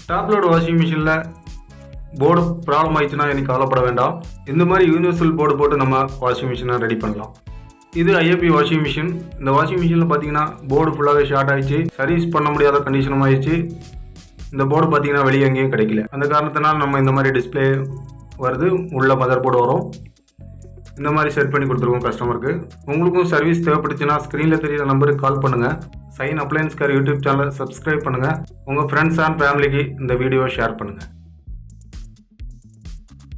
Top load washing மிஷினில் board problem ஆயிடுச்சுன்னா எனக்கு கவலைப்பட வேண்டாம். இந்த மாதிரி யூனிவர்சல் போர்டு போட்டு நம்ம வாஷிங் மிஷினை ரெடி பண்ணலாம். இது ஐஏபி வாஷிங் மிஷின். இந்த வாஷிங் மிஷினில் பார்த்தீங்கன்னா போர்டு ஃபுல்லாகவே ஷார்ட் ஆகிடுச்சு, சர்வீஸ் பண்ண முடியாத கண்டிஷனும் ஆயிடுச்சு. இந்த போர்டு பார்த்தீங்கன்னா வெளியே எங்கேயும் கிடைக்கல. அந்த காரணத்தினால் நம்ம இந்த மாதிரி டிஸ்பிளே வருது, உள்ள மதர் போர்டு வரும். இந்த மாதிரி செட் பண்ணி கொடுத்துருவோம் கஸ்டமருக்கு. உங்களுக்கும் சர்வீஸ் தேவைப்பட்டுச்சுன்னா ஸ்க்ரீனில் தெரியுற நம்பருக்கு கால் பண்ணுங்கள். சைன் அப்ளையன்ஸ் கேர் யூடியூப் சேனலை சப்ஸ்கிரைப் பண்ணுங்கள். உங்கள் ஃப்ரெண்ட்ஸ் அண்ட் ஃபேமிலிக்கு இந்த வீடியோவை ஷேர் பண்ணுங்கள்.